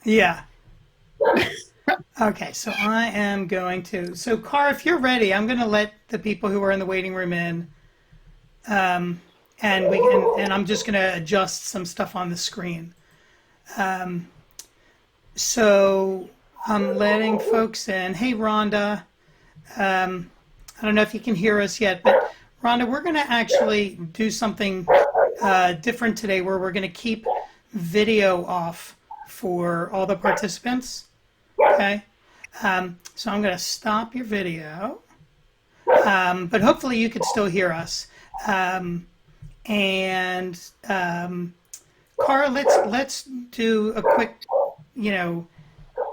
Yeah. Okay, so I am going to. So, Car, if you're ready, I'm going to let the people who are in the waiting room in, um, and and I'm just going to adjust some stuff on the screen. So I'm letting folks in. Hey, Rhonda. I don't know if you can hear us yet, but Rhonda, we're going to actually do something different today, where we're going to keep video off for all the participants. Okay. So I'm going to stop your video, but hopefully you could still hear us. Um, and Cara, let's do a quick, you know,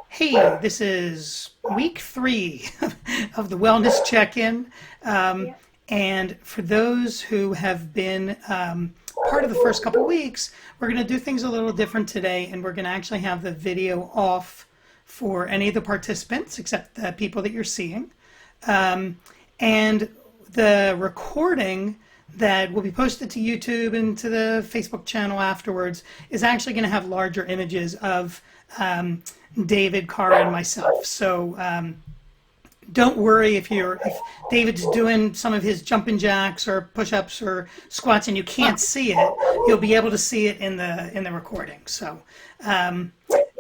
hey, this is week 3 of the wellness check-in. Yeah. And for those who have been part of the first couple weeks, we're going to do things a little different today, and we're going to actually have the video off for any of the participants except the people that you're seeing. And the recording that will be posted to YouTube and to the Facebook channel afterwards is actually going to have larger images of David, Cara, and myself. So don't worry if David's doing some of his jumping jacks or push-ups or squats and you can't see it. You'll be able to see it in the recording. So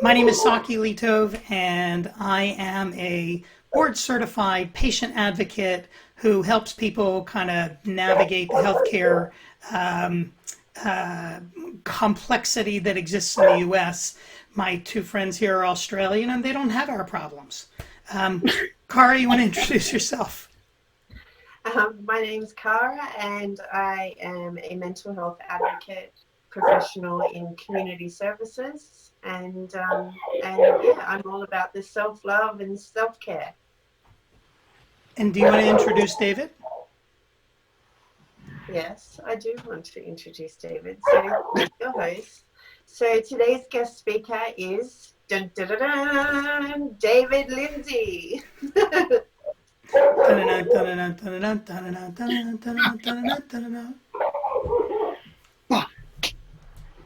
my name is Saki Litov, and I am a board-certified patient advocate who helps people kind of navigate the healthcare complexity that exists in the U.S. My two friends here are Australian, and they don't have our problems. Cara, you want to introduce yourself? My name's Cara, and I am a mental health advocate professional in community services, and yeah, I'm all about the self-love and self-care. And do you want to introduce David? Yes, I do want to introduce David. So, your host. So today's guest speaker is dun, dun, dun, dun, David Lindsay.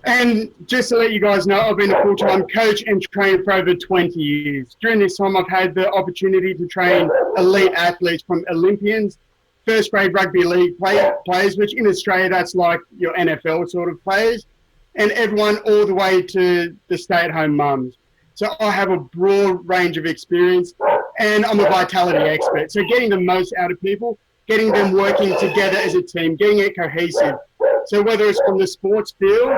And just to let you guys know, I've been a full-time coach and trainer for over 20 years. During this time, I've had the opportunity to train elite athletes, from Olympians, first grade rugby league players, which in Australia, that's like your NFL sort of players, and everyone all the way to the stay-at-home mums. So I have a broad range of experience, and I'm a vitality expert. So getting the most out of people, getting them working together as a team, getting it cohesive. So whether it's from the sports field,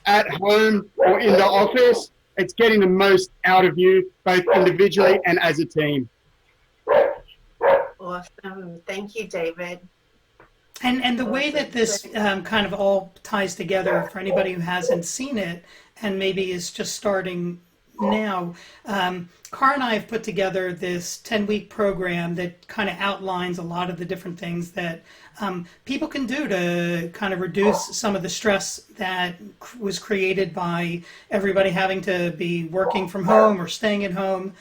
at home, or in the office, it's getting the most out of you, both individually and as a team. Awesome. Thank you, David. And the way that this kind of all ties together for anybody who hasn't seen it and maybe is just starting now, Cara and I have put together this 10-week program that kind of outlines a lot of the different things that people can do to kind of reduce some of the stress that was created by everybody having to be working from home or staying at home.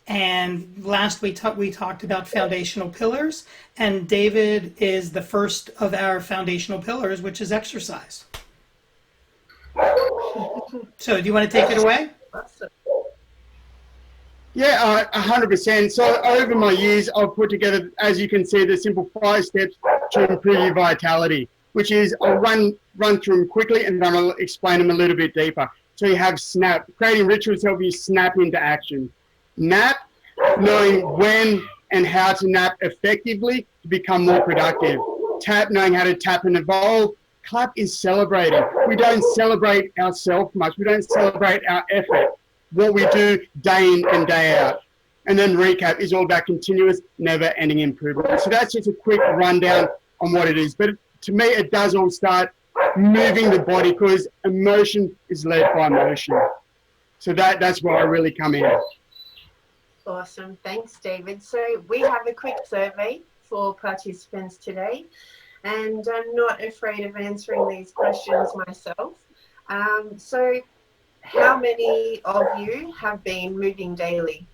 And last we talked about foundational pillars, and David is the first of our foundational pillars, which is exercise. So do you want to take it away? Awesome. Yeah, 100%. So over my years, I've put together, as you can see, the simple 5 steps to improve your vitality, which is I'll run through them quickly and then I'll explain them a little bit deeper. So you have SNAP, creating rituals help you snap into action. NAP, knowing when and how to nap effectively to become more productive. TAP, knowing how to tap and evolve. CLAP is celebrating. We don't celebrate ourselves much. We don't celebrate our effort, what we do day in and day out. And then recap is all about continuous, never-ending improvement. So that's just a quick rundown on what it is. But to me, it does all start moving the body, because emotion is led by motion. So that's where I really come in. Awesome. Thanks, David. So we have a quick survey for participants today, and I'm not afraid of answering these questions myself. So how many of you have been moving daily?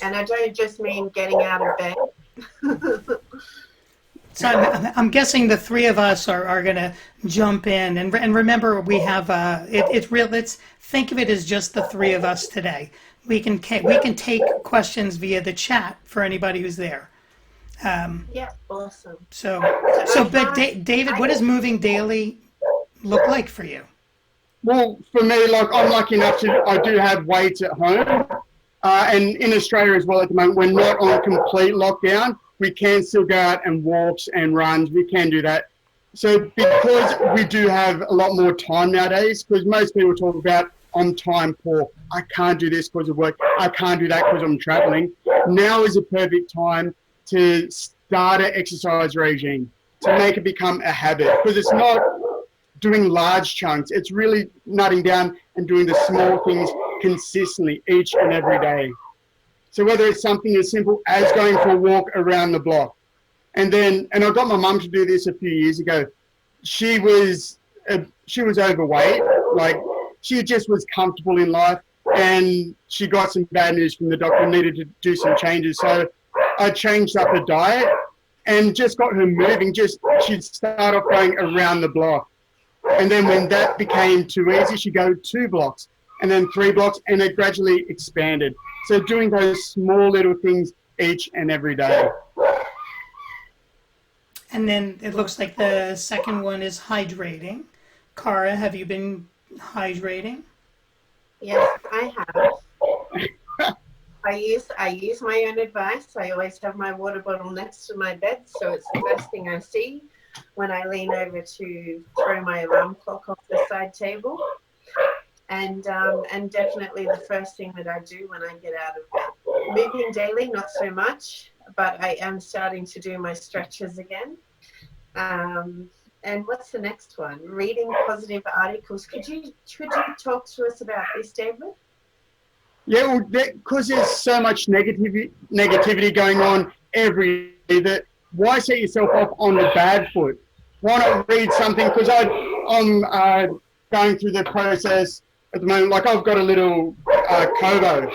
And I don't just mean getting out of bed. So I'm guessing the three of us are going to jump in, and remember we have it's real. Let's think of it as just the three of us today. We can take questions via the chat for anybody who's there. Yeah, awesome. But David, what does moving daily look like for you? Well, for me, like I'm lucky enough I do have weights at home, and in Australia as well at the moment, we're not on complete lockdown. We can still go out and walks and runs. We can do that. So because we do have a lot more time nowadays, because most people talk about I'm time poor. I can't do this because of work. I can't do that because I'm traveling. Now is a perfect time to start an exercise regime, to make it become a habit, because it's not doing large chunks. It's really nutting down and doing the small things consistently each and every day. So whether it's something as simple as going for a walk around the block, and I got my mum to do this a few years ago. She was overweight, like she just was comfortable in life, and she got some bad news from the doctor, needed to do some changes. So I changed up her diet and just got her moving. She'd start off going around the block. And then when that became too easy, she'd go 2 blocks and then 3 blocks, and it gradually expanded. So doing those small little things each and every day. And then it looks like the second one is hydrating. Cara, have you been hydrating? Yes, I have. I use my own advice. I always have my water bottle next to my bed, so it's the first thing I see when I lean over to throw my alarm clock off the side table. And definitely the first thing that I do when I get out of bed. Moving daily, not so much, but I am starting to do my stretches again. And what's the next one? Reading positive articles. Could you talk to us about this, David? Yeah, well, because there's so much negativity going on every day, that why set yourself off on the bad foot? Why not read something? Because I'm going through the process at the moment. Like I've got a little Kobo,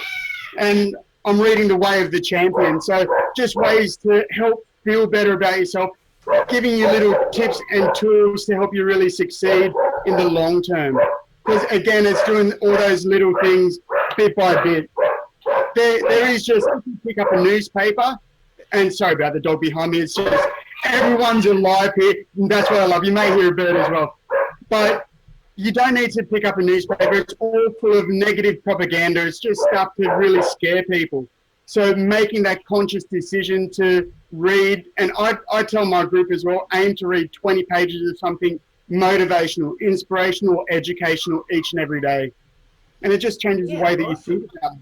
and I'm reading The Way of the Champion. So just ways to help feel better about yourself, giving you little tips and tools to help you really succeed in the long term. Because again, it's doing all those little things bit by bit. There is just, if you pick up a newspaper, and sorry about the dog behind me, it's just everyone's alive here, and that's what I love. You may hear a bird as well. But you don't need to pick up a newspaper. It's all full of negative propaganda. It's just stuff to really scare people. So making that conscious decision to read, and I tell my group as well, aim to read 20 pages of something motivational, inspirational, educational each and every day. And it just changes the way that you think about it.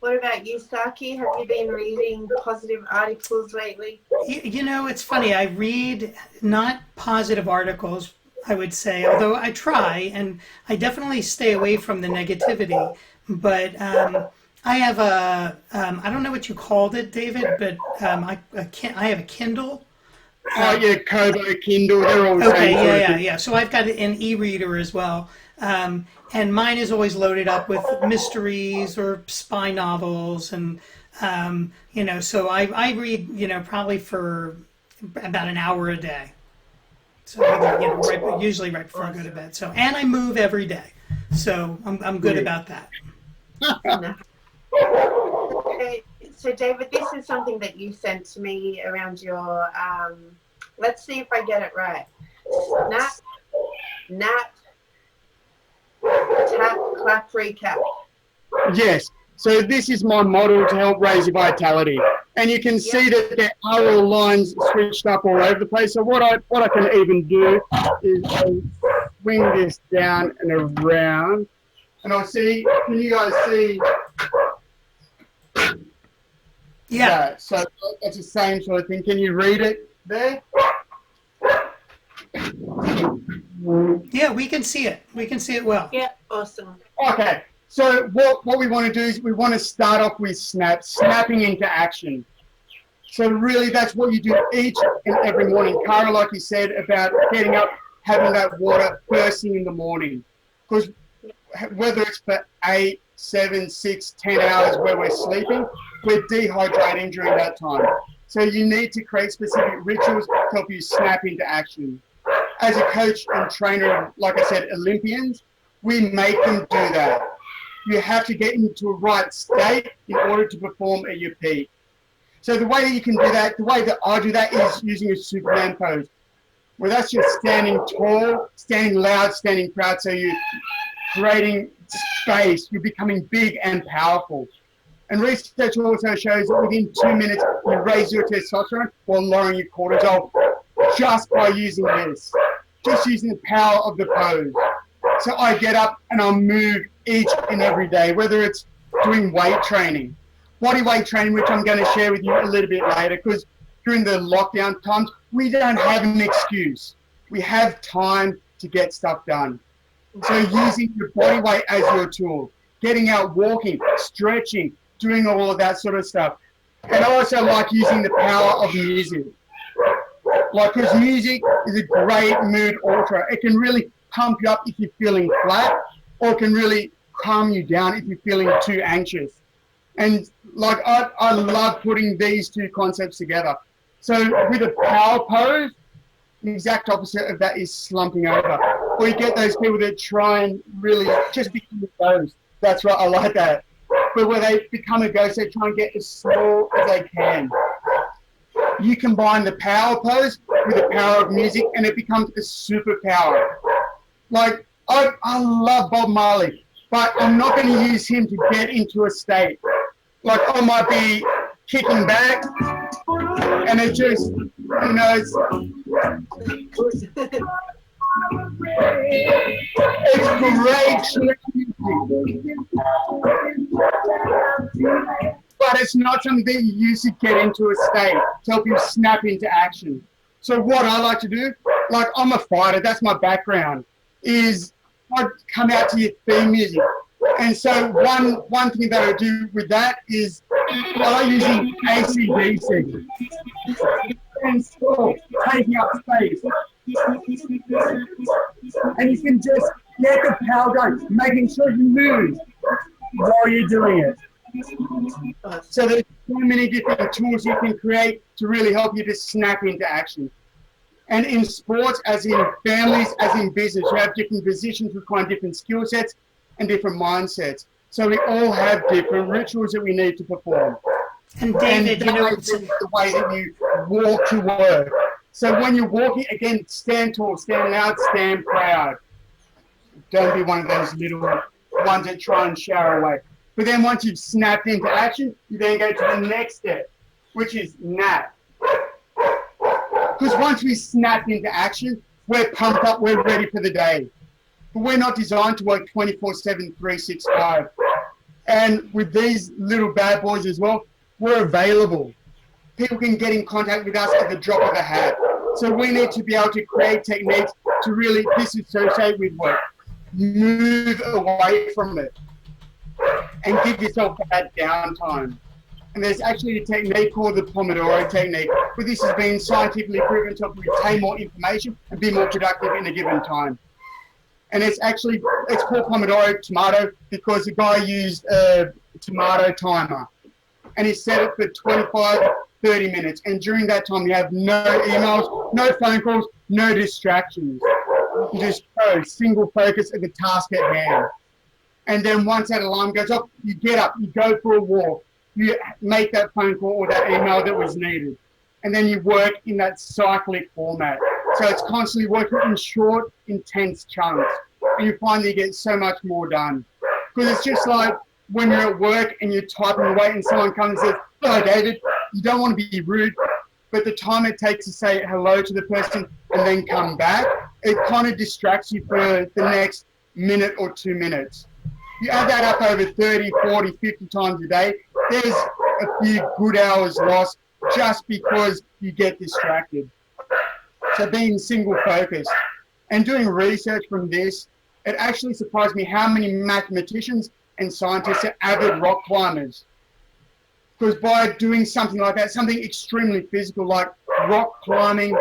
What about you, Saki? Have you been reading positive articles lately? You know, it's funny. I read not positive articles, I would say, although I try, and I definitely stay away from the negativity. But I have I don't know what you called it, David, but I have a Kindle. Oh, yeah, Kobo, Kindle, they're all the same. Okay, yeah. So I've got an e-reader as well. And mine is always loaded up with mysteries or spy novels. And, so I read, probably for about an hour a day. So, usually right before I go to bed. So, and I move every day. So I'm good about that. Okay. So, David, this is something that you sent to me around your, let's see if I get it right. Nap, tap, clap, recap. Yes. So this is my model to help raise your vitality. And you can see that there are all lines switched up all over the place. So what I can even do is I'll swing this down and around. And I'll see, can you guys see? Yeah. So it's the same sort of thing. Can you read it there? Yeah, we can see it. We can see it well. Yeah, awesome. Okay. So what we want to do is we want to start off with snapping into action. So really that's what you do each and every morning. Cara, like you said, about getting up, having that water first thing in the morning. Because whether it's for 8, 7, 6, 10 hours where we're sleeping, we're dehydrating during that time. So you need to create specific rituals to help you snap into action. As a coach and trainer of, like I said, Olympians, we make them do that. You have to get into a right state in order to perform at your peak. So the way that you can do that, the way that I do that is using a Superman pose, where that's just standing tall, standing loud, standing proud. So you're creating space, you're becoming big and powerful. And research also shows that within 2 minutes, you raise your testosterone while lowering your cortisol just by using this, just using the power of the pose. So I get up and I'll move each and every day, whether it's doing weight training, body weight training, which I'm going to share with you a little bit later, because during the lockdown times, we don't have an excuse. We have time to get stuff done. So using your body weight as your tool, getting out, walking, stretching, doing all of that sort of stuff. And I also like using the power of music. Like, because music is a great mood alterer. It can really pump you up if you're feeling flat, or it can really calm you down if you're feeling too anxious. And like, I love putting these two concepts together. So with a power pose, the exact opposite of that is slumping over. Or you get those people that try and really just become a ghost. That's right, I like that. But where they become a ghost, they try and get as small as they can. You combine the power pose with the power of music and it becomes a superpower. Like, I love Bob Marley, but I'm not going to use him to get into a state. Like, I might be kicking back and it just, you know, it's great music. But it's not something that you use to get into a state to help you snap into action. So what I like to do, like, I'm a fighter, that's my background, is I come out to your theme music. And so one thing that I do with that is I using AC/DC and so taking up space. And you can just get the power going, making sure you move while you're doing it. So there's so many different tools you can create to really help you to snap into action. And in sports, as in families, as in business, you have different positions requiring different skill sets and different mindsets. So we all have different rituals that we need to perform. And David, and the way that you walk to work. So when you're walking, again, stand tall, stand loud, stand proud. Don't be one of those little ones that try and shower away. But then once you've snapped into action, you then go to the next step, which is nap. Because once we snap into action, we're pumped up, we're ready for the day. But we're not designed to work 24/7, 365. And with these little bad boys as well, we're available. People can get in contact with us at the drop of a hat. So we need to be able to create techniques to really disassociate with work, move away from it, and give yourself that downtime. And there's actually a technique called the Pomodoro technique, where this has been scientifically proven to help retain more information and be more productive in a given time. And it's called Pomodoro tomato because the guy used a tomato timer. And he set it for 25, 30 minutes. And during that time, you have no emails, no phone calls, no distractions. You just go, single focus at the task at hand. And then once that alarm goes off, you get up, you go for a walk, you make that phone call or that email that was needed. And then you work in that cyclic format. So it's constantly working in short, intense chunks. And you find that you get so much more done. Because it's just like when you're at work and you're typing away and someone comes and says, "Hello, David," you don't want to be rude, but the time it takes to say hello to the person and then come back, it kind of distracts you for the next minute or 2 minutes. You add that up over 30, 40, 50 times a day, there's a few good hours lost just because you get distracted. So being single focused and doing research from this, it actually surprised me how many mathematicians and scientists are avid rock climbers. Because by doing something like that, something extremely physical like rock climbing,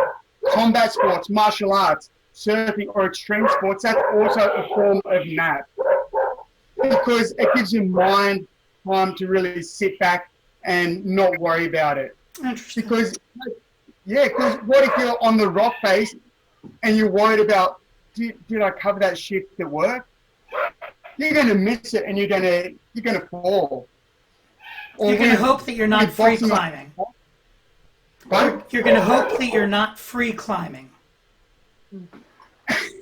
combat sports, martial arts, surfing or extreme sports, that's also a form of nap. Because it gives your mind time to really sit back and not worry about it. Interesting. Because what if you're on the rock face and you're worried about, did I cover that shift at work? You're going to miss it and you're going to fall. Or You're going to hope that you're not free climbing. You're going to hope that you're not free climbing.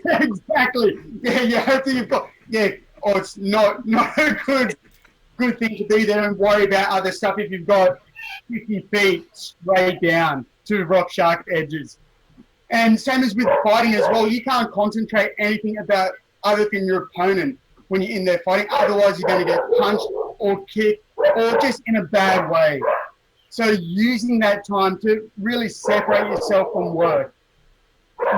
Exactly. Yeah, you hope that you've got, or it's not a good thing to be there and worry about other stuff if you've got 50 feet straight down to rock shark edges. And same as with fighting as well, you can't concentrate anything about other than your opponent when you're in there fighting. Otherwise, you're going to get punched or kicked or just in a bad way. So using that time to really separate yourself from work.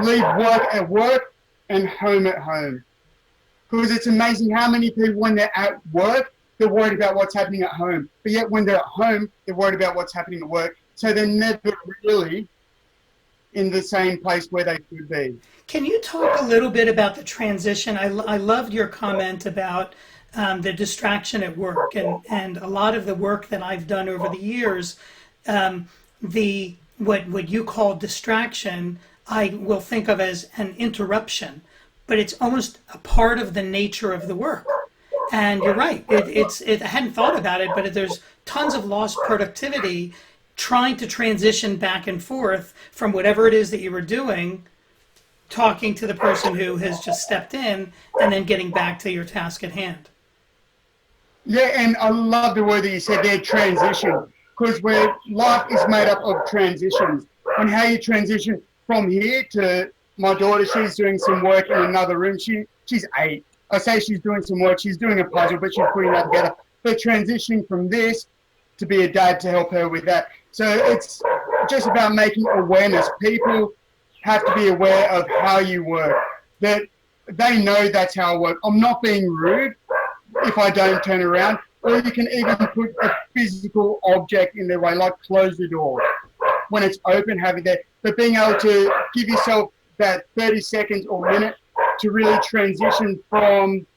Leave work at work and home at home. Because it's amazing how many people, when they're at work, they're worried about what's happening at home. But yet when they're at home, they're worried about what's happening at work. So they're never really in the same place where they should be. Can you talk a little bit about the transition? I loved your comment about the distraction at work, and a lot of the work that I've done over the years, what you call distraction, I will think of as an interruption, but it's almost a part of the nature of the work. And you're right. I hadn't thought about it, but there's tons of lost productivity trying to transition back and forth from whatever it is that you were doing, talking to the person who has just stepped in, and then getting back to your task at hand. Yeah, and I love the word that you said there, transition, because where life is made up of transitions, and how you transition from here to my daughter. She's doing some work in another room. She's 8. I say she's doing some work. She's doing a puzzle, but she's putting that together. But transitioning from this to be a dad to help her with that. So it's just about making awareness. People have to be aware of how you work, that they know that's how I work. I'm not being rude if I don't turn around, or you can even put a physical object in their way, like close the door. When it's open, have it there. But being able to give yourself that 30 seconds or minute to really transition from,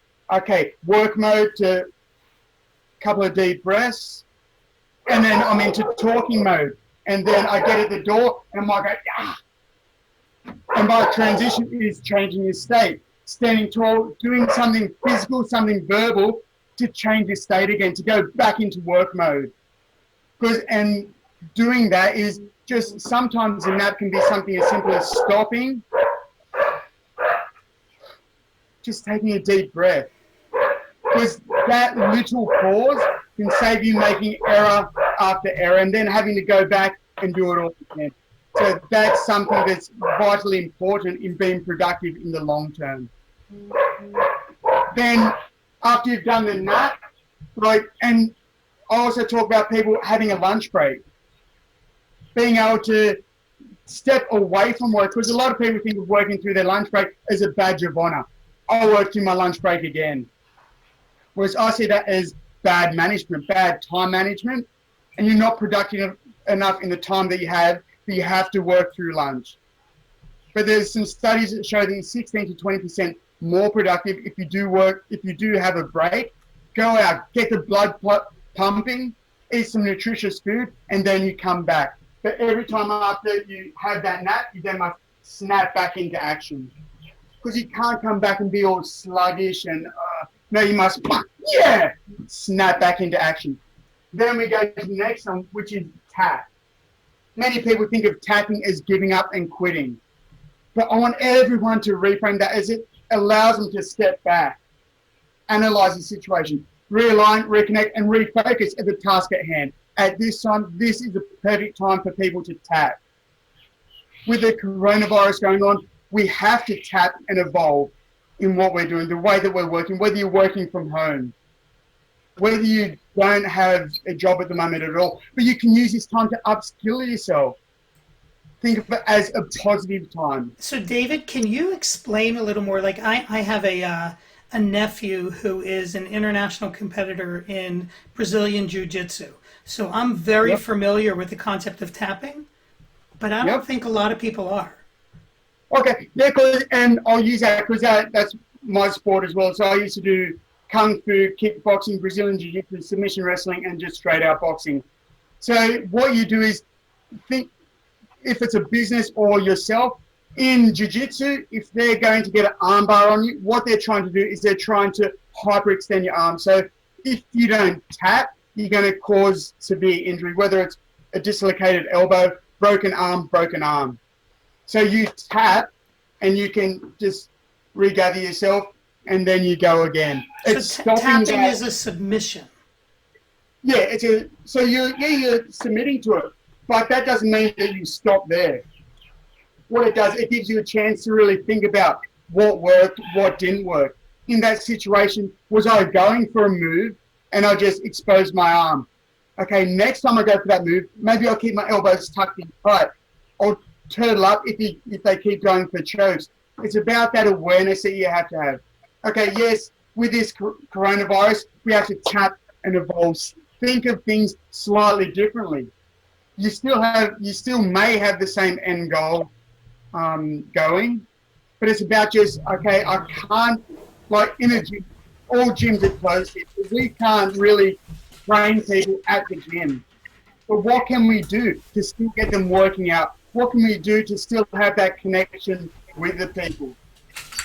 work mode to a couple of deep breaths, and then I'm into talking mode. And then I get at the door and I might go, ah. And my transition is changing your state. Standing tall, doing something physical, something verbal to change your state again, to go back into work mode. And doing that is just sometimes, and that can be something as simple as stopping, just taking a deep breath. Because that little pause can save you making error after error and then having to go back and do it all again. So that's something that's vitally important in being productive in the long term. Then after you've done the nap, and I also talk about people having a lunch break. Being able to step away from work, because a lot of people think of working through their lunch break as a badge of honor. I worked through my lunch break again. Whereas I see that as bad management, bad time management, and you're not productive enough in the time that you have to work through lunch. But there's some studies that show that you're 16 to 20% more productive if you do have a break. Go out, get the blood pumping, eat some nutritious food, and then you come back. But every time after you have that nap, you then must snap back into action. Because you can't come back and be all sluggish and, no, you must, snap back into action. Then we go to the next one, which is tap. Many people think of tapping as giving up and quitting. But I want everyone to reframe that as it allows them to step back, analyze the situation, realign, reconnect, and refocus at the task at hand. At this time, this is the perfect time for people to tap. With the coronavirus going on, we have to tap and evolve in what we're doing, the way that we're working, whether you're working from home, whether you don't have a job at the moment at all, but you can use this time to upskill yourself. Think of it as a positive time. So David, can you explain a little more? Like I have a nephew who is an international competitor in Brazilian Jiu-Jitsu. So I'm very familiar with the concept of tapping, but I don't think a lot of people are. Okay, and I'll use that because that's my sport as well. So I used to do Kung Fu, kickboxing, Brazilian Jiu-Jitsu, submission wrestling, and just straight out boxing. So what you do is think, if it's a business or yourself, in jiu-jitsu, if they're going to get an arm bar on you, what they're trying to do is they're trying to hyperextend your arm. So if you don't tap, you're going to cause severe injury, whether it's a dislocated elbow, broken arm. So you tap and you can just regather yourself and then you go again. So tapping is a submission. Yeah, so you're submitting to it, but that doesn't mean that you stop there. What it does, it gives you a chance to really think about what worked, what didn't work. In that situation, was I going for a move and I just exposed my arm? Okay, next time I go for that move, maybe I'll keep my elbows tucked in tight. I'll turtle up if they keep going for chokes. It's about that awareness that you have to have. Okay, yes, with this coronavirus, we have to tap and evolve. Think of things slightly differently. You still may have the same end goal going, but it's about just, okay, I can't, like in a gym, all gyms are closed here, so we can't really train people at the gym. But what can we do to still get them working out? What can we do to still have that connection with the people?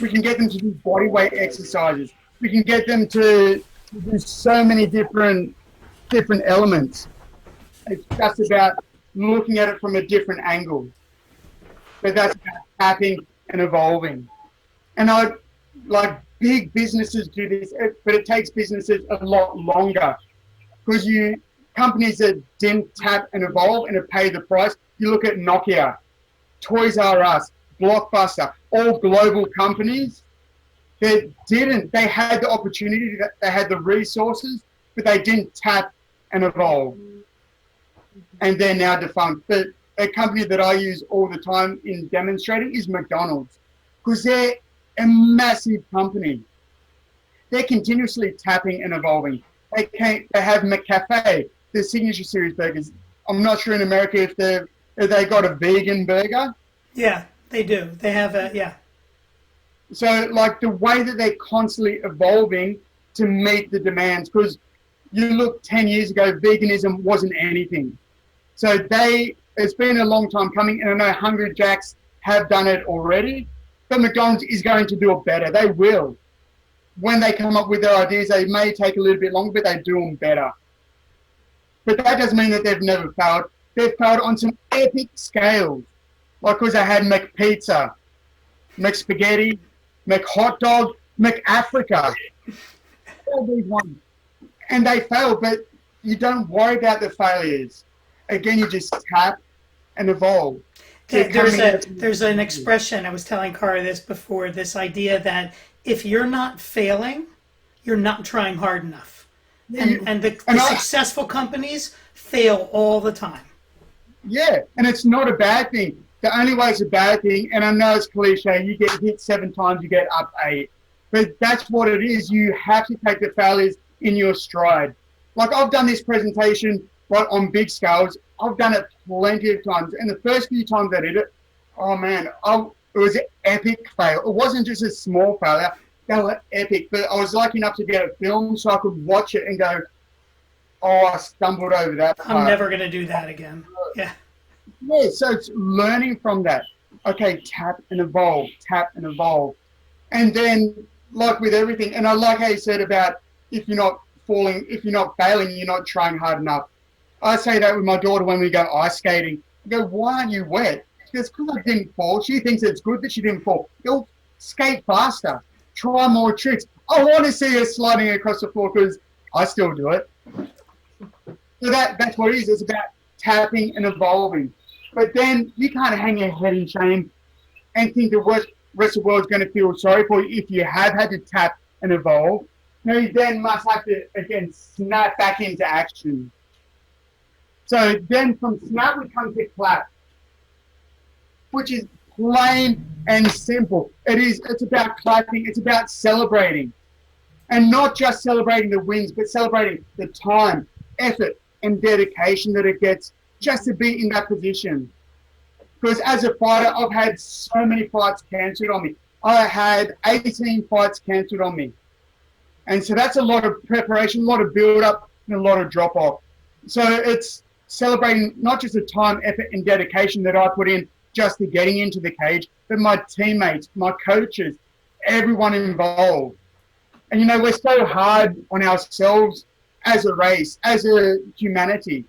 We can get them to do body weight exercises. We can get them to do so many different elements. It's just about looking at it from a different angle. But that's about tapping and evolving. And big businesses do this, but it takes businesses a lot longer, because companies that didn't tap and evolve and have paid the price. You look at Nokia, Toys R Us, Blockbuster, all global companies that didn't. They had the opportunity, they had the resources, but they didn't tap and evolve. And they're now defunct. But a company that I use all the time in demonstrating is McDonald's, because they're a massive company. They're continuously tapping and evolving. They have McCafe, the signature series burgers. I'm not sure in America if they got a vegan burger. Yeah, they do. They have yeah. So like the way that they're constantly evolving to meet the demands, because you look 10 years ago, veganism wasn't anything. So it's been a long time coming, and I know Hungry Jack's have done it already, but McDonald's is going to do it better. They will. When they come up with their ideas, they may take a little bit longer, but they do them better. But that doesn't mean that they've never failed. They've failed on some epic scales. Like, because they had McPizza, McSpaghetti, McHotdog, McAfrica. All these ones. And they failed, but you don't worry about the failures. Again, you just tap and evolve. There's an expression, I was telling Cara this before, this idea that if you're not failing, you're not trying hard enough. And the successful companies fail all the time. Yeah, and it's not a bad thing. The only way it's a bad thing, and I know it's cliche, you get hit 7 times, you get up 8. But that's what it is. You have to take the failures in your stride. Like, I've done this presentation on big scales. I've done it plenty of times. And the first few times I did it, oh man, it was an epic fail. It wasn't just a small failure. They were epic. But I was lucky enough to get a film so I could watch it and go, oh, I stumbled over that part. I'm never going to do that again. Yeah. Yeah, so it's learning from that. Okay, tap and evolve, tap and evolve. And then, like with everything, and I like how you said about if you're not failing, you're not trying hard enough. I say that with my daughter when we go ice skating. I go, why aren't you wet? She goes, because I didn't fall. She thinks it's good that she didn't fall. Go skate faster. Try more tricks. I want to see her sliding across the floor because I still do it. So that's what it is. It's about tapping and evolving. But then you can't hang your head in shame and think the rest of the world is going to feel sorry for you if you have had to tap and evolve. No, you then must have to, again, snap back into action. So then from snap we come to clap, which is plain and simple. It's about clapping, it's about celebrating. And not just celebrating the wins, but celebrating the time, effort, and dedication that it gets just to be in that position. Because as a fighter, I've had so many fights cancelled on me. I had 18 fights cancelled on me. And so that's a lot of preparation, a lot of build-up, and a lot of drop-off. So it's celebrating not just the time, effort, and dedication that I put in just to getting into the cage, but my teammates, my coaches, everyone involved. And, you know, we're so hard on ourselves as a race, as a humanity.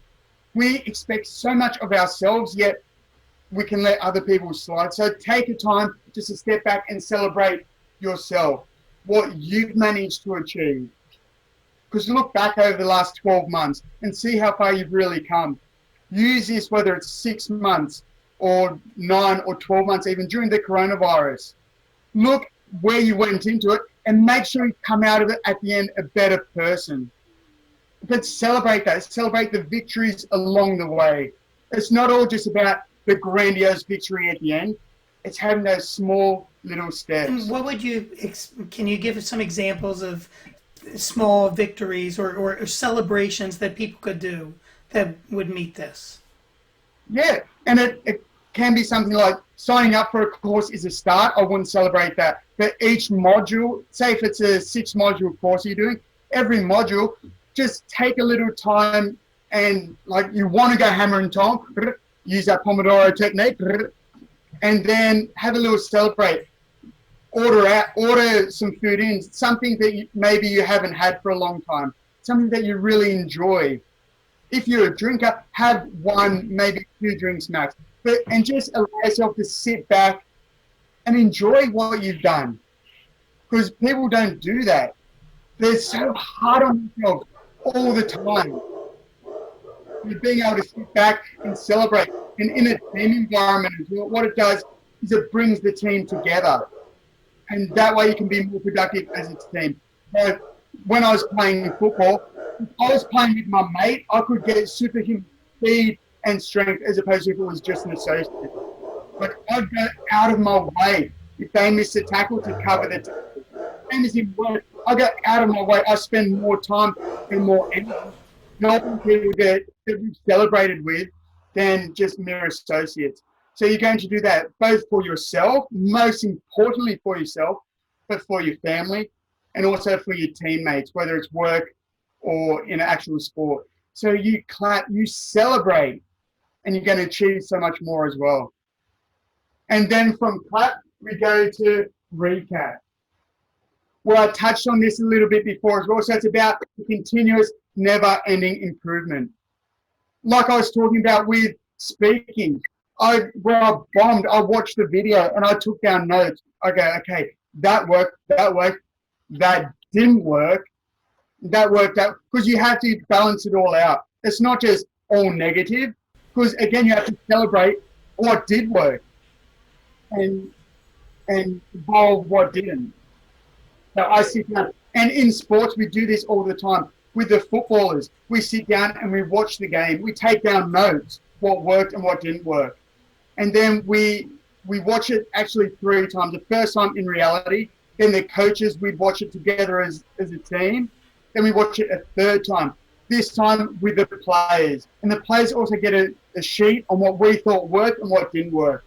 We expect so much of ourselves, yet we can let other people slide. So take a time just to step back and celebrate yourself, what you've managed to achieve. Because look back over the last 12 months and see how far you've really come. Use this, whether it's 6 months or 9 or 12 months, even during the coronavirus. Look where you went into it and make sure you come out of it at the end a better person. But celebrate that. Celebrate the victories along the way. It's not all just about the grandiose victory at the end. It's having those small little steps. And what would can you give us some examples of small victories or celebrations that people could do that would meet this? Yeah, and it can be something like signing up for a course is a start. I wouldn't celebrate that. But each module, say if it's a 6-module course you're doing, every module, just take a little time and like you want to go hammer and tong, use that Pomodoro technique, and then have a little celebrate. Order some food in, something that maybe you haven't had for a long time, something that you really enjoy. If you're a drinker, have 1, maybe 2 drinks max, and just allow yourself to sit back and enjoy what you've done. Because people don't do that. They're so hard on themselves all the time. You're being able to sit back and celebrate. And in a team environment, what it does is it brings the team together. And that way you can be more productive as a team. So when I was playing football, if I was playing with my mate, I could get superhuman speed and strength as opposed to if it was just an associate. But I'd go out of my way if they missed a tackle to cover the tackle. Same as in work, I go out of my way. I spend more time and more energy helping people that we've celebrated with than just mere associates. So you're going to do that both for yourself, most importantly for yourself, but for your family and also for your teammates, whether it's work or in actual sport. So you clap, you celebrate, and you're going to achieve so much more as well. And then from clap, we go to recap. Well, I touched on this a little bit before as well. So it's about the continuous, never-ending improvement. Like I was talking about with speaking, where I bombed, I watched the video and I took down notes. Okay, that worked, that didn't work, that worked out. Because you have to balance it all out. It's not just all negative, because again, you have to celebrate what did work and evolve what didn't. So I sit down, and in sports, we do this all the time. With the footballers, we sit down and we watch the game. We take down notes, what worked and what didn't work. And then we watch it actually 3 times. The first time in reality, then the coaches, we'd watch it together as a team. Then we watch it a 3rd time, this time with the players. And the players also get a sheet on what we thought worked and what didn't work.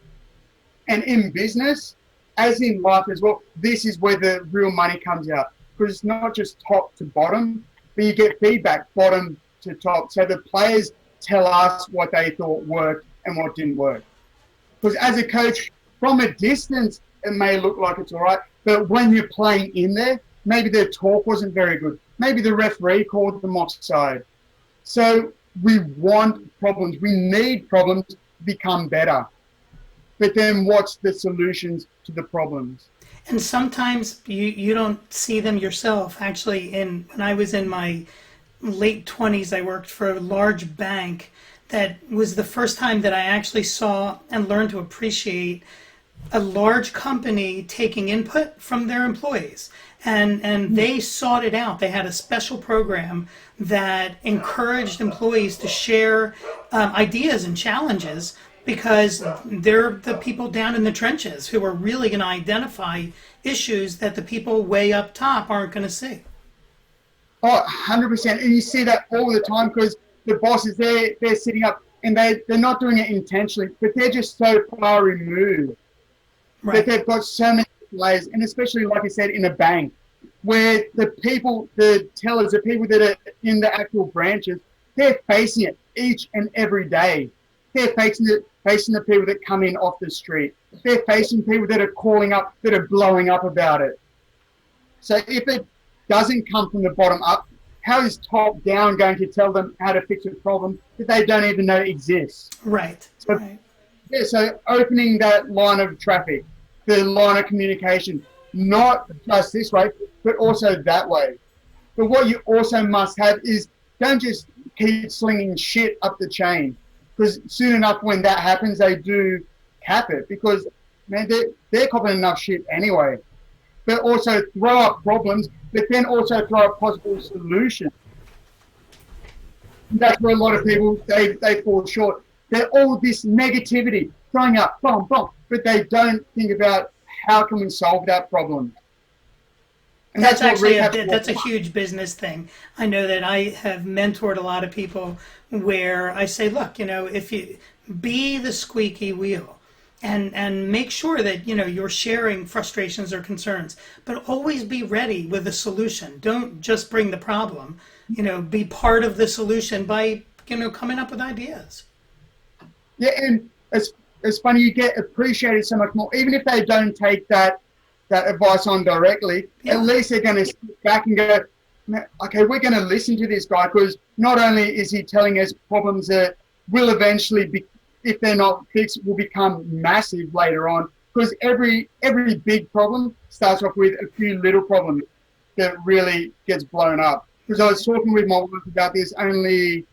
And in business, as in life as well, this is where the real money comes out. Because it's not just top to bottom, but you get feedback bottom to top. So the players tell us what they thought worked and what didn't work. Because as a coach, from a distance, it may look like it's all right. But when you're playing in there, maybe their talk wasn't very good. Maybe the referee called them offside. So we want problems. We need problems to become better. But then what's the solutions to the problems? And sometimes you don't see them yourself. Actually, when I was in my late 20s, I worked for a large bank. That was the first time that I actually saw and learned to appreciate a large company taking input from their employees. And they sought it out. They had a special program that encouraged employees to share ideas and challenges, because they're the people down in the trenches who are really going to identify issues that the people way up top aren't going to see. Oh, 100%. And you see that all the time, because the bosses, they're sitting up and they're not doing it intentionally, but they're just so far removed that they've got so many layers. And especially, like I said, in a bank, where the people, the tellers, the people that are in the actual branches, they're facing it. each and every day. They're facing the people that come in off the street. They're facing people that are calling up, that are blowing up about it. So if it doesn't come from the bottom up, how is top down going to tell them how to fix a problem that they don't even know exists? Right. So, Right. yeah, so opening that line of traffic, the line of communication, not just this way, but also that way. But what you also must have is don't just keep slinging shit up the chain, because soon enough when that happens, they do cap it, because man, they're copping enough shit anyway. But also throw up problems, but then also throw up possible solutions. That's where a lot of people, they fall short. They're all this negativity, throwing up, boom, boom, but they don't think about how can we solve that problem. And That's actually that's a huge business thing. I know that I have mentored a lot of people where I say, look, if you be the squeaky wheel and make sure that, you're sharing frustrations or concerns, but always be ready with a solution. Don't just bring the problem, be part of the solution by, coming up with ideas. Yeah, and it's funny, you get appreciated so much more, even if they don't take that advice on directly. Yeah. At least they're going to sit back and go, okay, we're going to listen to this guy, because not only is he telling us problems that will eventually be, if they're not fixed, will become massive later on, because every big problem starts off with a few little problems that really gets blown up. Because I was talking with my wife about this only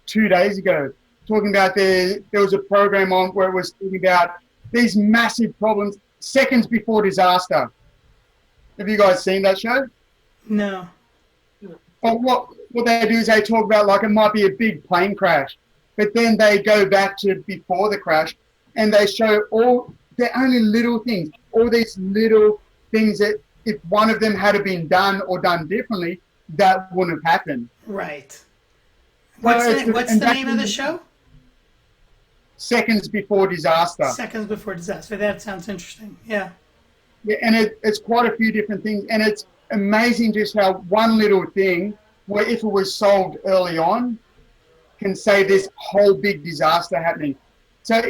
2 days ago, talking about there was a program on where it was talking about these massive problems seconds before disaster. Have you guys seen that show? No. But what they do is they talk about, like, it might be a big plane crash, but then they go back to before the crash and they show all the only little things, all these little things that if one of them had been done or done differently, that wouldn't have happened. Right. What's the name of the show? Seconds Before Disaster. Seconds Before Disaster. That sounds interesting. Yeah. Yeah, and it's quite a few different things, and it's amazing just how one little thing, where if it was solved early on, can save this whole big disaster happening. So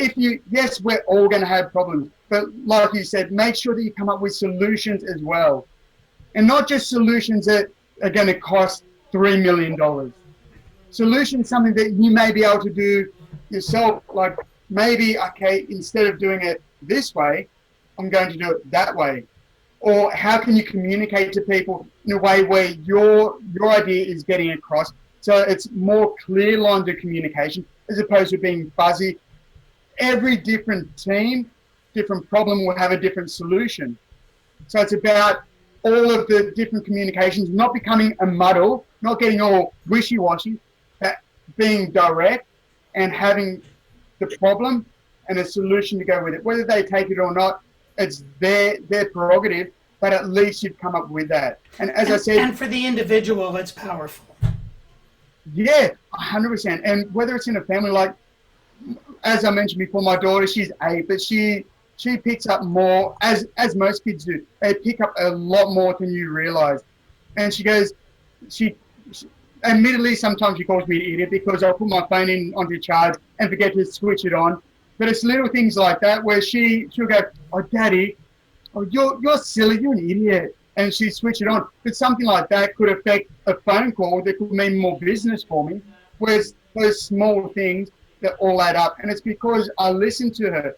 yes, we're all going to have problems, but like you said, make sure that you come up with solutions as well, and not just solutions that are going to cost $3 million. Solutions, something that you may be able to do yourself, like maybe, okay, instead of doing it this way, I'm going to do it that way. Or how can you communicate to people in a way where your idea is getting across, so it's more clear lines of communication as opposed to being fuzzy. Every different team, different problem will have a different solution. So it's about all of the different communications not becoming a muddle, not getting all wishy-washy, but being direct and having the problem and a solution to go with it. Whether they take it or not, it's their prerogative, but at least you've come up with that. And as I said... And for the individual, it's powerful. Yeah, 100%. And whether it's in a family, like, as I mentioned before, my daughter, she's 8, but she picks up more, as most kids do. They pick up a lot more than you realize. And she goes, admittedly, sometimes she calls me an idiot because I'll put my phone in onto charge and forget to switch it on. But it's little things like that where she'll go, oh, Daddy, oh, you're silly, you're an idiot. And she switch it on. But something like that could affect a phone call that could mean more business for me. Whereas those small things that all add up. And it's because I listen to her.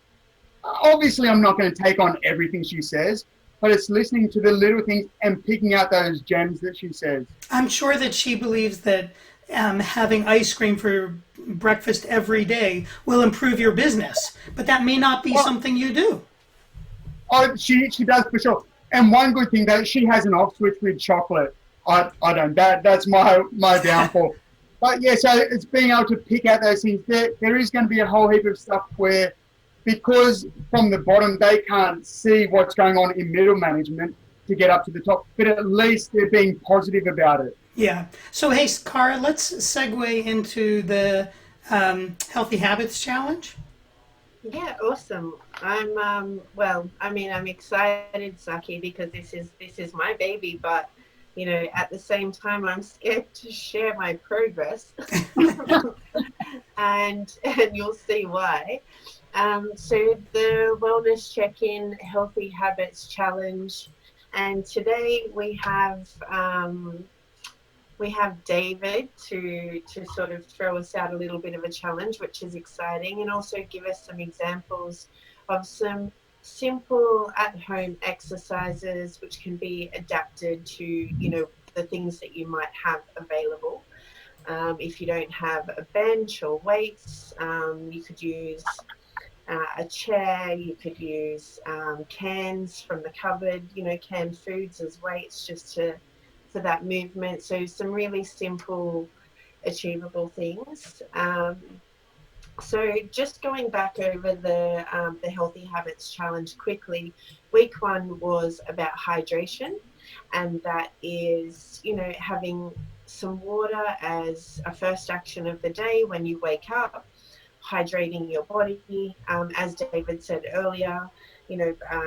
Obviously, I'm not going to take on everything she says, but it's listening to the little things and picking out those gems that she says. I'm sure that she believes that having ice cream for breakfast every day will improve your business, but that may not be something you do. Oh, she does for sure. And one good thing that she has an off switch with chocolate. I don't. That's my downfall. But yeah, so it's being able to pick out those things. There is going to be a whole heap of stuff where, because from the bottom they can't see what's going on in middle management to get up to the top, but at least they're being positive about it. Yeah. So hey, Cara, let's segue into the Healthy Habits Challenge. Yeah, awesome. I'm excited, Saki, because this is my baby, but at the same time, I'm scared to share my progress, and you'll see why. So the Wellness Check-in Healthy Habits Challenge, and today we have David to sort of throw us out a little bit of a challenge, which is exciting, and also give us some examples of some simple at-home exercises which can be adapted to the things that you might have available. If you don't have a bench or weights, you could use a chair. You could use cans from the cupboard, canned foods as weights, just for that movement. So some really simple, achievable things. So just going back over the Healthy Habits Challenge quickly, week 1 was about hydration, and that is, having some water as a first action of the day when you wake up, hydrating your body. As David said earlier,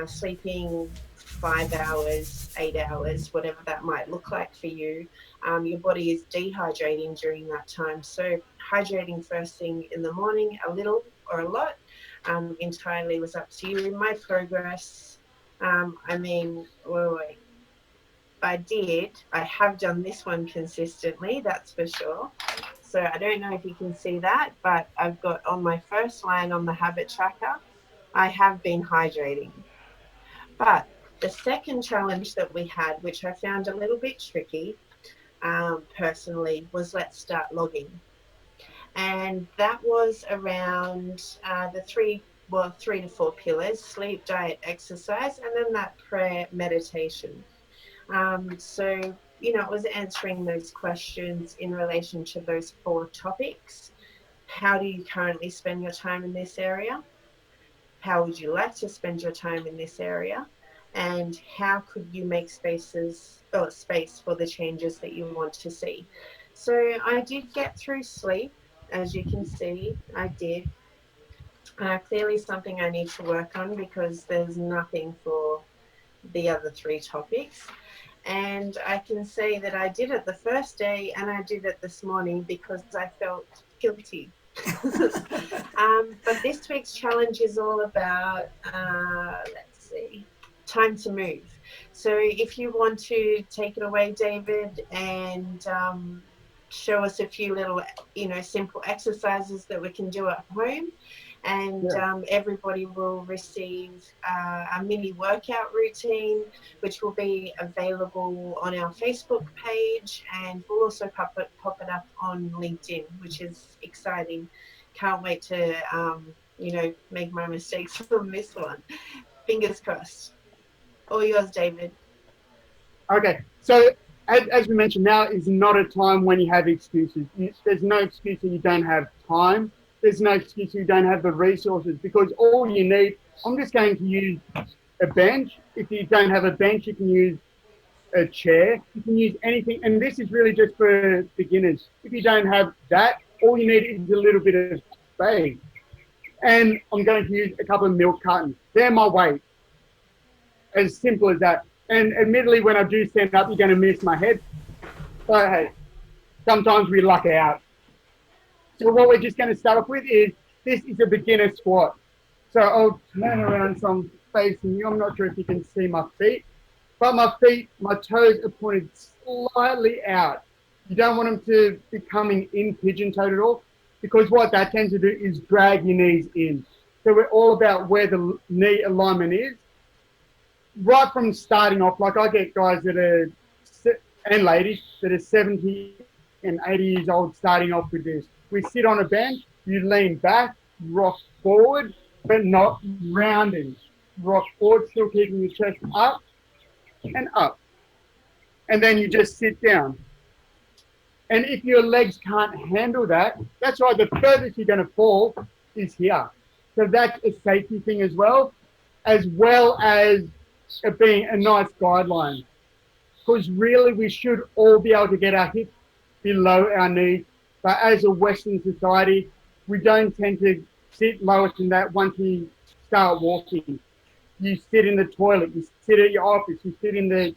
sleeping 5 hours, 8 hours, whatever that might look like for you. Your body is dehydrating during that time. So hydrating first thing in the morning, a little or a lot, entirely was up to you. My progress, wait, I have done this one consistently, that's for sure. So I don't know if you can see that, but I've got on my first line on the habit tracker, I have been hydrating. But the second challenge that we had, which I found a little bit tricky, personally, was let's start logging. And that was around the 3 to 4 pillars: sleep, diet, exercise, and then that prayer meditation. So, it was answering those questions in relation to those 4 topics. How do you currently spend your time in this area? How would you like to spend your time in this area? And how could you make space for the changes that you want to see? So I did get through sleep, as you can see, I did. Clearly something I need to work on, because there's nothing for the other 3 topics. And I can say that I did it the first day and I did it this morning because I felt guilty. But this week's challenge is all about, time to move. So if you want to take it away, David, and show us a few little, simple exercises that we can do at home. And everybody will receive a mini workout routine, which will be available on our Facebook page, and we'll also pop it up on LinkedIn, which is exciting. Can't wait to, make my mistakes from this one. Fingers crossed. All yours, David. Okay, so as we mentioned, now is not a time when you have excuses. There's no excuse that you don't have time. There's no excuse that you don't have the resources, because all you need, I'm just going to use a bench. If you don't have a bench, you can use a chair. You can use anything. And this is really just for beginners. If you don't have that, all you need is a little bit of space. And I'm going to use a couple of milk cartons. They're my weight. As simple as that. And admittedly, when I do stand up, you're going to miss my head. But hey, sometimes we luck out. So what we're just going to start off with is, this is a beginner squat. So I'll turn around so I'm facing you. I'm not sure if you can see my feet. But my toes are pointed slightly out. You don't want them to be coming in pigeon-toed at all, because what that tends to do is drag your knees in. So we're all about where the knee alignment is. Right from starting off, like I get guys that are, and ladies, that are 70 and 80 years old starting off with this. We sit on a bench, you lean back, rock forward, but not rounding. Rock forward, still keeping your chest up and up. And then you just sit down. And if your legs can't handle that, that's right, the furthest you're going to fall is here. So that's a safety thing as well as it being a nice guideline. Because really we should all be able to get our hips below our knees. But as a Western society, we don't tend to sit lower than that once we start walking. You sit in the toilet, you sit at your office, you sit in the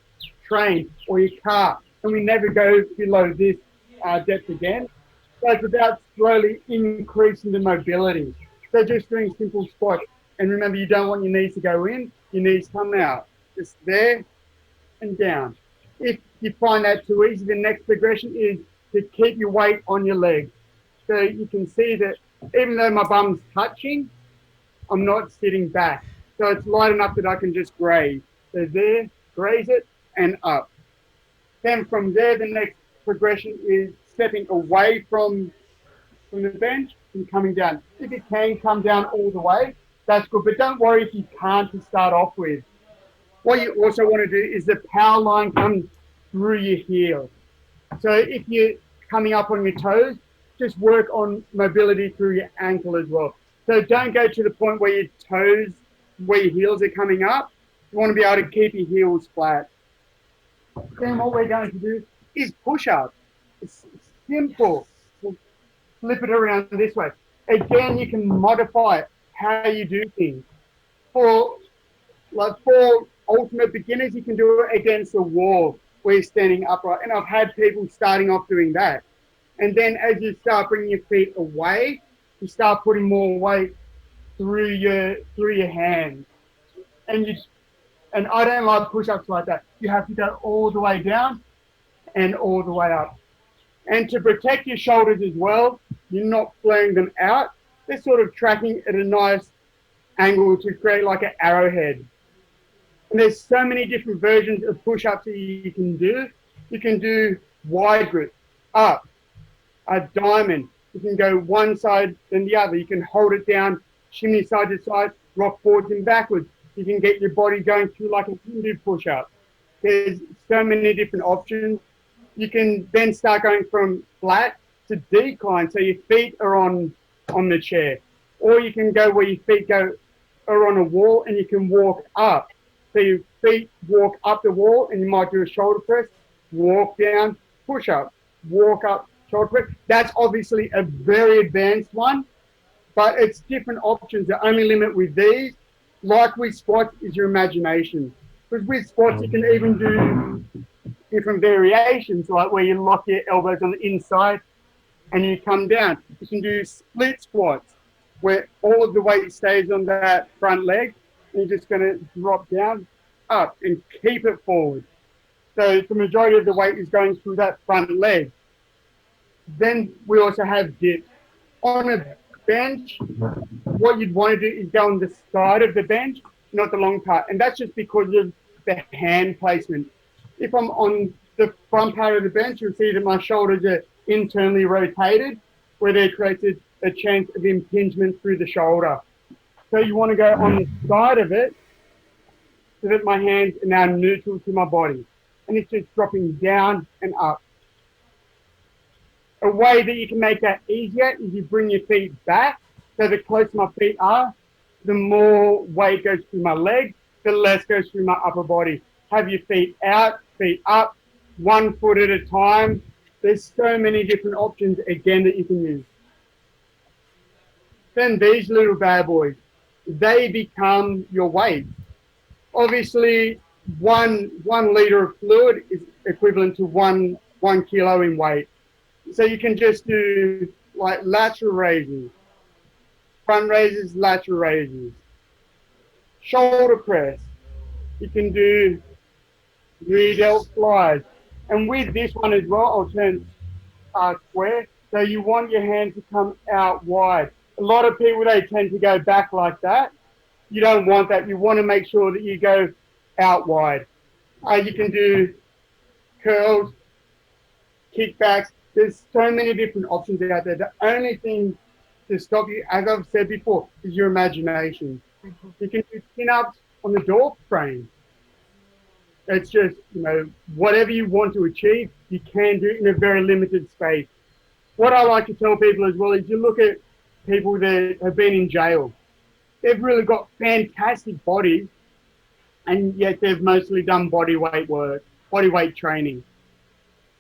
train or your car, and we never go below this depth again. So it's about slowly increasing the mobility. So just doing simple squats. And remember, you don't want your knees to go in, your knees come out. Just there and down. If you find that too easy, the next progression is to keep your weight on your legs. So you can see that even though my bum's touching, I'm not sitting back. So it's light enough that I can just graze. So there, graze it, and up. Then from there, the next progression is stepping away from the bench and coming down. If you can come down all the way, that's good. But don't worry if you can't to start off with. What you also want to do is the power line comes through your heel. So if you're coming up on your toes, just work on mobility through your ankle as well. So don't go to the point where your toes, where your heels are coming up. You want to be able to keep your heels flat. Then what we're going to do is push-ups. It's simple. We'll flip it around this way. Again, you can modify how you do things. For ultimate beginners, you can do it against a wall where you're standing upright. And I've had people starting off doing that. And then as you start bringing your feet away, you start putting more weight through your hands. And I don't like push-ups like that. You have to go all the way down and all the way up. And to protect your shoulders as well, you're not flaring them out. They're sort of tracking at a nice angle to create like an arrowhead. And there's so many different versions of push-ups that you can do. You can do wide grip, up, a diamond. You can go one side then the other. You can hold it down, shimmy side to side, rock forwards and backwards. You can get your body going through like a Hindu push-up. There's so many different options. You can then start going from flat to decline, so your feet are on the chair. Or you can go where your feet are on a wall and you can walk up. So your feet walk up the wall and you might do a shoulder press, walk down, push up, walk up, shoulder press. That's obviously a very advanced one, but it's different options. The only limit with these, like with squats, is your imagination. Because with squats, you can even do different variations, like where you lock your elbows on the inside and you come down. You can do split squats, where all of the weight stays on that front leg, and you're just going to drop down, up, and keep it forward. So the majority of the weight is going through that front leg. Then we also have dips. On a bench, what you'd want to do is go on the side of the bench, not the long part. And that's just because of the hand placement. If I'm on the front part of the bench, you'll see that my shoulders are internally rotated, where there creates a chance of impingement through the shoulder. So you want to go on the side of it so that my hands are now neutral to my body. And it's just dropping down and up. A way that you can make that easier is you bring your feet back. So the closer my feet are, the more weight goes through my legs, the less goes through my upper body. Have your feet out, feet up, 1 foot at a time. There's so many different options, again, that you can use. Then these little bad boys, they become your weight. Obviously, one liter of fluid is equivalent to one kilo in weight. So you can just do like lateral raises, front raises, lateral raises, shoulder press. You can do rear delt flies. And with this one as well, I'll turn square. So you want your hand to come out wide. A lot of people, they tend to go back like that. You don't want that. You want to make sure that you go out wide. You can do curls, kickbacks. There's so many different options out there. The only thing to stop you, as I've said before, is your imagination. Mm-hmm. You can do chin-ups on the door frame. It's just, whatever you want to achieve, you can do in a very limited space. What I like to tell people as well is you look at people that have been in jail. They've really got fantastic bodies, and yet they've mostly done body weight work, body weight training.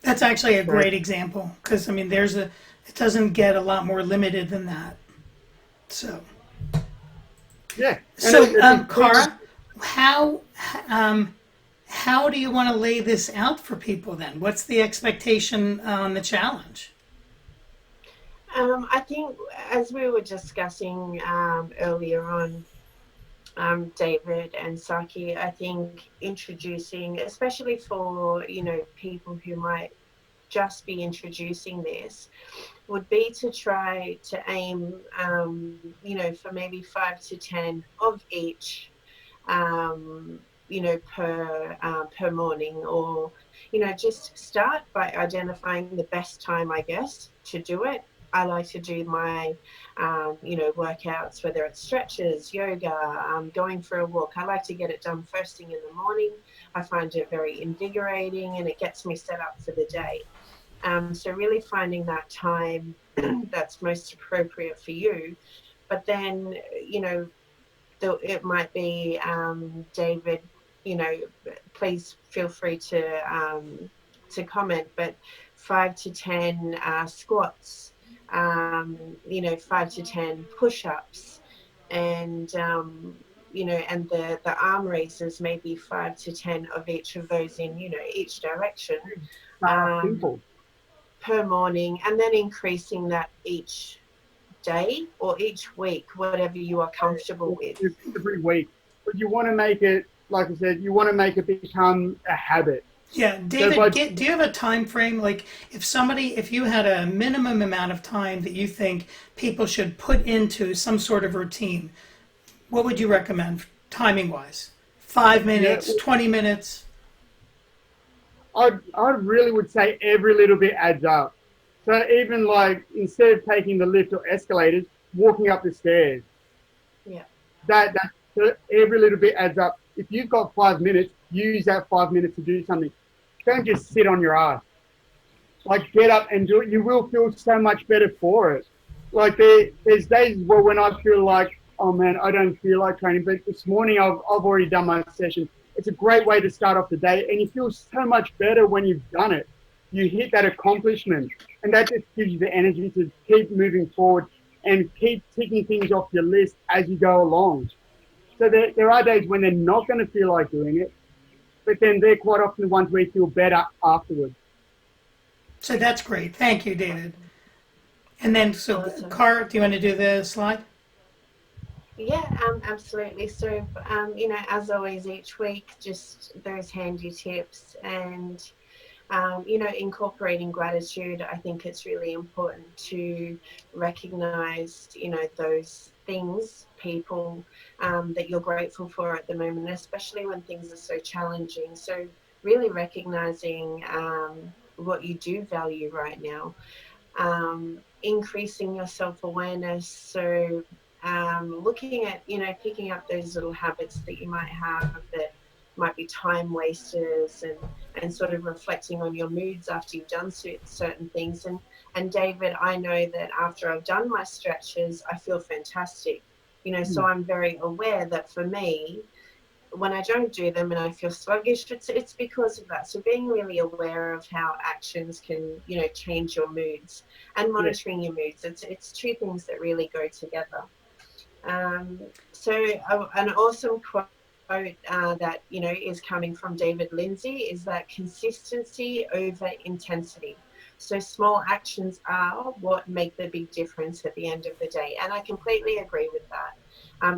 That's actually a great example, because it doesn't get a lot more limited than that. So, yeah. So, Cara, how How do you want to lay this out for people then? What's the expectation on the challenge? I think, as we were discussing earlier on, David and Saki, I think introducing, especially for, people who might just be introducing this, would be to try to aim, for maybe 5 to 10 of each, per morning, or, just start by identifying the best time, I guess, to do it. I like to do my, workouts, whether it's stretches, yoga, going for a walk. I like to get it done first thing in the morning. I find it very invigorating and it gets me set up for the day. So really finding that time that's most appropriate for you. But then, it might be, David, please feel free to comment, but 5 to 10 squats, 5 to 10 push-ups, and and the arm raises, maybe 5 to 10 of each of those in each direction, Simple. per morning, and then increasing that each day or each week, whatever you are comfortable with. Every week. But you want to make it, like I said, you want to make it become a habit. Yeah, David, do you have a time frame? Like, if you had a minimum amount of time that you think people should put into some sort of routine, what would you recommend timing wise? 5 minutes, 20 minutes? I really would say every little bit adds up. So even like, instead of taking the lift or escalators, walking up the stairs. Yeah. So every little bit adds up. If you've got 5 minutes, use that 5 minutes to do something. Don't just sit on your ass. Like, get up and do it. You will feel so much better for it. Like, there's days where when I feel like, oh man, I don't feel like training, but this morning I've already done my session. It's a great way to start off the day, and you feel so much better when you've done it. You hit that accomplishment, and that just gives you the energy to keep moving forward and keep ticking things off your list as you go along. So there are days when they're not going to feel like doing it, but then they're quite often the ones where you feel better afterwards. So that's great. Thank you, David. And then, so, Awesome. Cara, do you want to do the slide? Yeah, absolutely. So, as always, each week, just those handy tips, and incorporating gratitude. I think it's really important to recognize, those things, people, that you're grateful for at the moment, especially when things are so challenging. So really recognizing what you do value right now, increasing your self-awareness. So looking at, picking up those little habits that you might have that might be time wasters, and sort of reflecting on your moods after you've done certain things. And David, I know that after I've done my stretches, I feel fantastic. So I'm very aware that for me, when I don't do them and I feel sluggish, it's because of that. So being really aware of how actions can, change your moods, and monitoring your moods. It's two things that really go together. So an awesome quote that is coming from David Lindsay is that consistency over intensity. So small actions are what make the big difference at the end of the day, and I completely agree with that.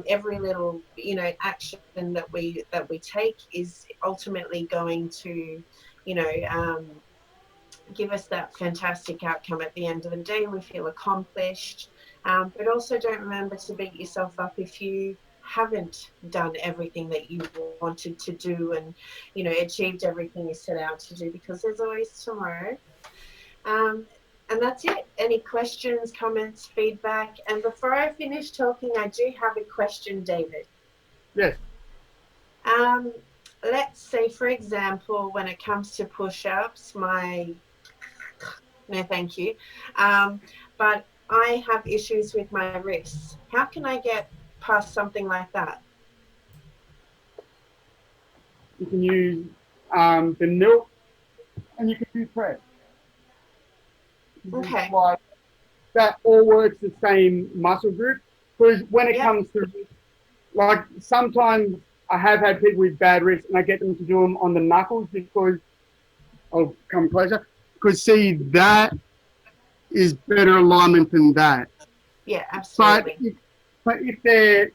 Every little action that we take is ultimately going to give us that fantastic outcome at the end of the day. We feel accomplished, but also don't remember to beat yourself up if you haven't done everything that you wanted to do, and achieved everything you set out to do, because there's always tomorrow. And that's it. Any questions, comments, feedback? And before I finish talking, I do have a question, David. Yes. Let's say, for example, when it comes to push-ups, no, thank you. But I have issues with my wrists. How can I get past something like that? You can use the milk, and you can do press. Okay. Like, that all works the same muscle group. Because when it comes to, like, sometimes I have had people with bad wrists, and I get them to do them on the knuckles because I'll come closer. Because see, that is better alignment than that. Yeah, absolutely. But if they're,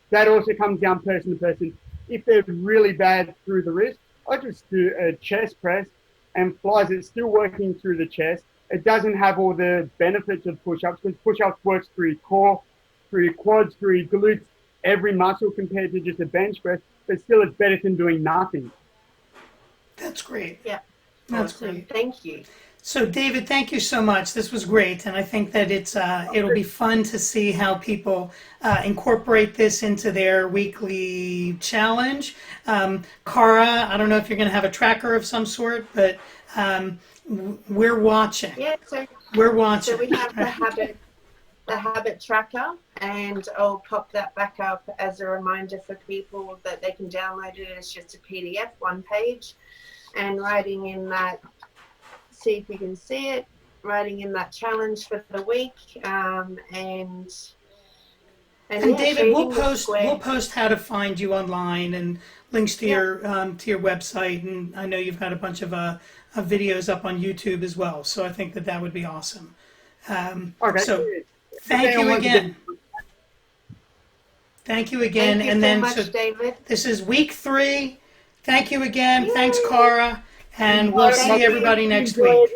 that also comes down person to person. If they're really bad through the wrist, I just do a chest press and flies. It's still working through the chest. It doesn't have all the benefits of push-ups because push-ups works through your core, through your quads, through your glutes, every muscle compared to just a bench press. But still, it's better than doing nothing. That's great. Yeah. That's Awesome. great. Thank you. So, David, thank you so much. This was great, and I think that it'll be fun to see how people incorporate this into their weekly challenge. Cara, I don't know if you're going to have a tracker of some sort, but we're watching. Yeah, We're watching. so we have the habit tracker, and I'll pop that back up as a reminder for people that they can download it. It's just a PDF, one page, and writing in that, see if you can see it, writing in that challenge for the week, and yeah, David, we'll shading the square. post how to find you online and links to your website, and I know you've got a bunch of videos up on YouTube as well. So I think that would be awesome. Okay. So thank you again. Thank you again. Thank you And so then much, David. this is week 3. Thank you again. Yay. Thanks, Cara. And we'll Thank see you. everybody next week.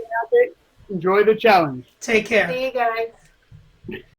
Enjoy the challenge. Take care. See you guys.